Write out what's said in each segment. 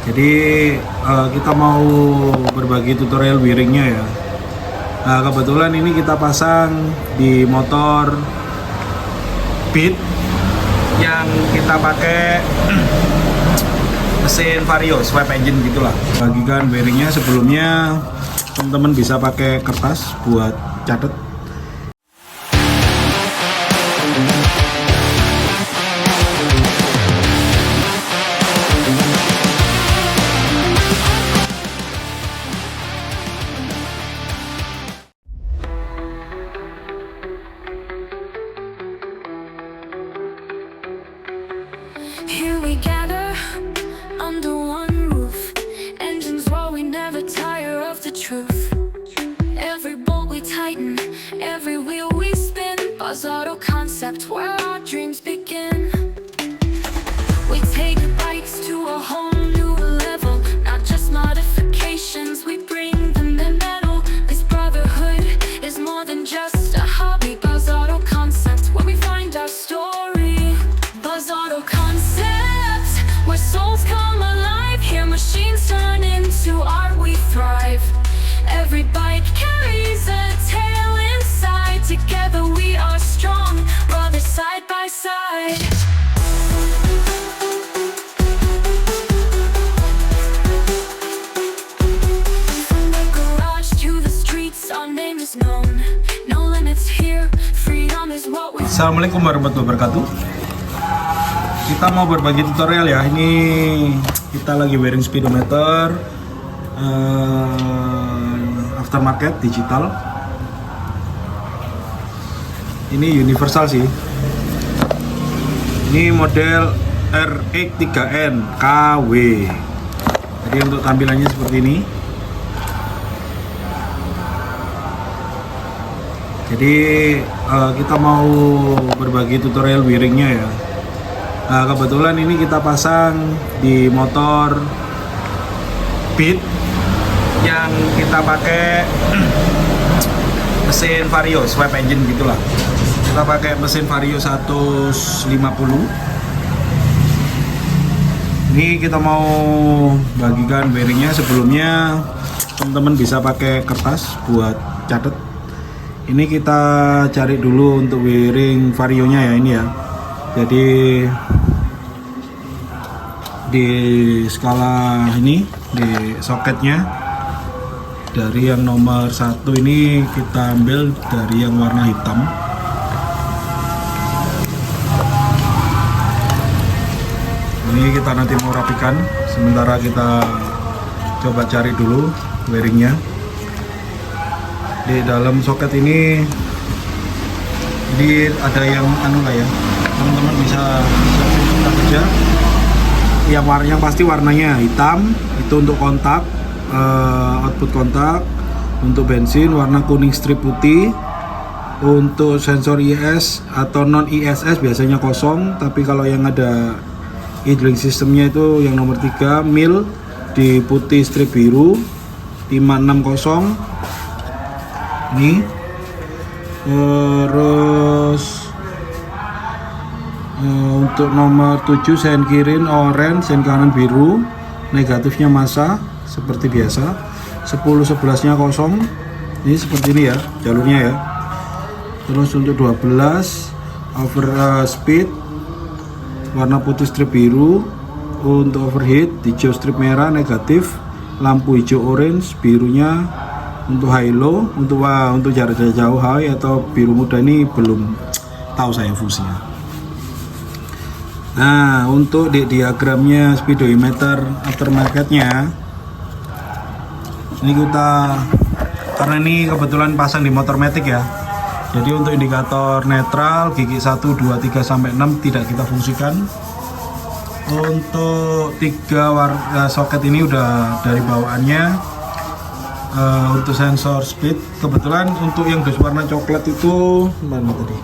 Jadi kita mau berbagi tutorial wiringnya ya. Nah, kebetulan ini kita pasang di motor Beat yang kita pakai mesin Vario, swap engine gitulah. Bagikan wiringnya, sebelumnya teman-teman bisa pakai kertas buat catat. Here we gather under one roof. Engines roar, we never tire of the truth. Every bolt we tighten, every wheel we spin. Buzz Auto Concept, where our dreams begin. We take bikes to a whole new level. Not just modifications, we bring them the metal. This brotherhood is more than just a hobby. Buzz Auto Concept, where we find our story. Buzz Auto Concept, where souls come alive. Here machines turn into art, we thrive. Every bike carries a tale inside. Together we are strong, brothers side by side. From the garage to the streets, our name is known. No limits here, freedom is what we. Assalamualaikum warahmatullahi wabarakatuh. Kita mau berbagi tutorial ya. Ini kita lagi wiring speedometer aftermarket digital. Ini universal sih. Ini model RX3N KW. Jadi untuk tampilannya seperti ini. Jadi kita mau berbagi tutorial wiringnya ya. Nah, kebetulan ini kita pasang di motor Beat yang kita pakai mesin Vario, swap engine gitulah. Kita pakai mesin Vario 150. Ini kita mau bagikan wiringnya. Sebelumnya teman-teman bisa pakai kertas buat catat. Ini kita cari dulu untuk wiring Varionya ya, ini ya. Jadi di skala ini, di soketnya dari yang nomor 1 ini kita ambil dari yang warna hitam. Ini kita nanti mau rapikan, sementara kita coba cari dulu wiringnya. Di dalam soket ini ada yang ya, teman-teman bisa saja. Yang pasti warnanya hitam itu untuk kontak, output kontak. Untuk bensin warna kuning strip putih. Untuk sensor IS atau non ISS biasanya kosong, tapi kalau yang ada idling sistemnya itu yang nomor 3 mil di putih strip biru 560 ini. Terus untuk nomor 7 sen kiri orange, sen kanan biru, negatifnya massa seperti biasa. 10-11 nya kosong, ini seperti ini ya jalurnya ya. Terus untuk 12 over speed warna putih strip biru. Untuk overheat hijau strip merah negatif, lampu hijau orange, birunya untuk high low. Untuk jarak jauh high atau biru muda ini belum tahu saya fungsinya. Nah, untuk di diagramnya speedometer aftermarketnya ini karena ini kebetulan pasang di motor matic ya. Jadi untuk indikator netral gigi 1, 2, 3 sampai 6 tidak kita fungsikan. Untuk 3 soket ini udah dari bawaannya. Untuk sensor speed kebetulan untuk yang dos warna coklat itu mana tadi?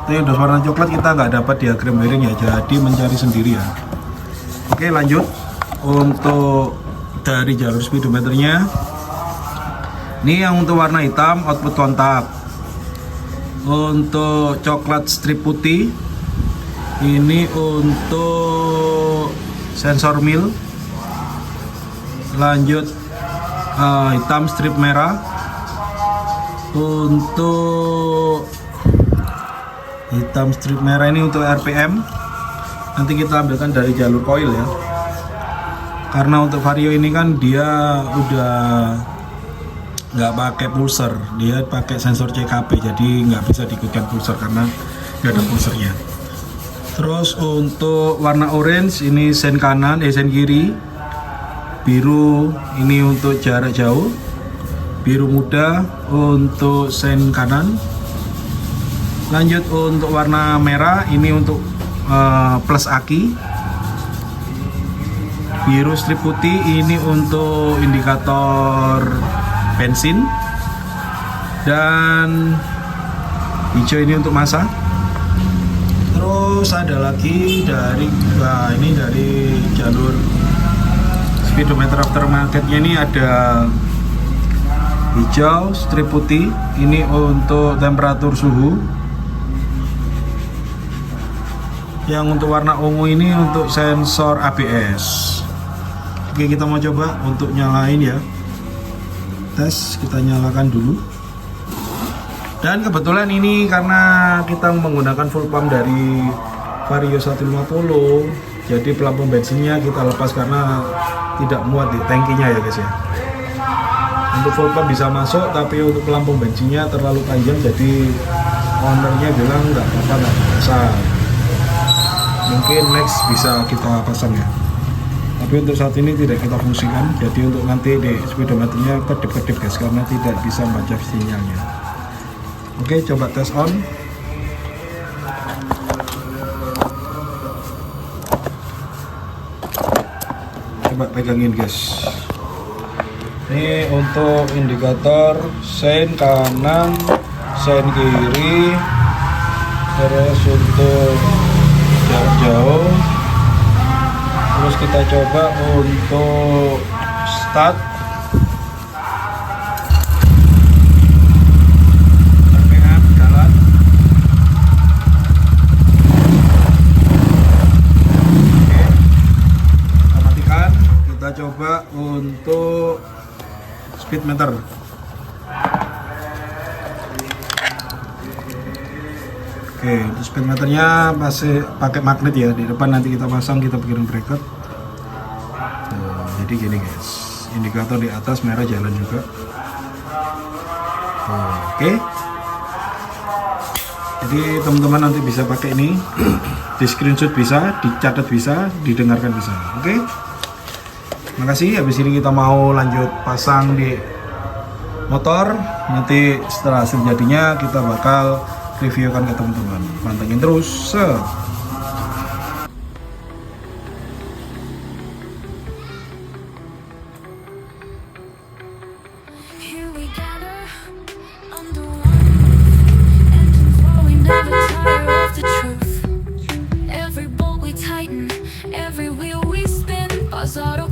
Yang dos warna coklat kita nggak dapat diagram wiring ya, jadi mencari sendiri ya. Oke, lanjut. Untuk dari jalur speedometernya, ini yang untuk warna hitam output kontak. Untuk coklat strip putih ini untuk sensor mil. Lanjut hitam strip merah. Untuk hitam strip merah ini untuk RPM nanti kita ambilkan dari jalur coil ya, karena untuk Vario ini kan dia udah nggak pakai pulser, dia pakai sensor CKP, jadi nggak bisa diikutkan pulser karena nggak ada pulsernya. Terus untuk warna orange ini sen kanan, sen kiri. Biru ini untuk jarak jauh, biru muda untuk sen kanan. Lanjut untuk warna merah ini untuk plus aki. Biru strip putih ini untuk indikator bensin, dan hijau ini untuk massa. Terus ada lagi dari ini dari jalur speedometer aftermarketnya, ini ada hijau strip putih ini untuk temperatur suhu. Yang untuk warna ungu ini untuk sensor ABS. Oke, kita mau coba untuk nyalain ya. Tes, kita nyalakan dulu. Dan kebetulan ini karena kita menggunakan full pump dari Vario 150, jadi pelampung bensinnya kita lepas karena tidak muat di tangkinya ya guys ya. Untuk full pump bisa masuk, tapi untuk pelampung bensinnya terlalu panjang, jadi ownernya bilang nggak apa-apa, nggak bisa. Mungkin next bisa kita pasang ya. Tapi untuk saat ini tidak kita fungsikan, jadi untuk nanti di speedometernya kedip-kedip guys, karena tidak bisa membaca sinyalnya. Oke, coba tes on. Coba pegangin guys. Ini untuk indikator sen kanan, sen kiri. Terus untuk jarak jauh. Terus kita coba untuk start. RPM jalan. Oke. Kita matikan. Kita coba untuk speedometer. Oke, untuk speedometernya masih pakai magnet ya, di depan nanti kita pasang, kita bikin bracket. Tuh, jadi gini guys, indikator di atas merah jalan juga. Oke, jadi teman-teman nanti bisa pakai ini, di screenshot bisa, dicatat bisa, didengarkan bisa. Oke, makasih. Habis ini kita mau lanjut pasang di motor. Nanti setelah hasil jadinya kita bakal reviewkan ke teman-teman. Pantengin terus. Here we gather under one roof, engines rolling, never tire of the truth. Every bolt we tighten, every wheel we spin, buzz auto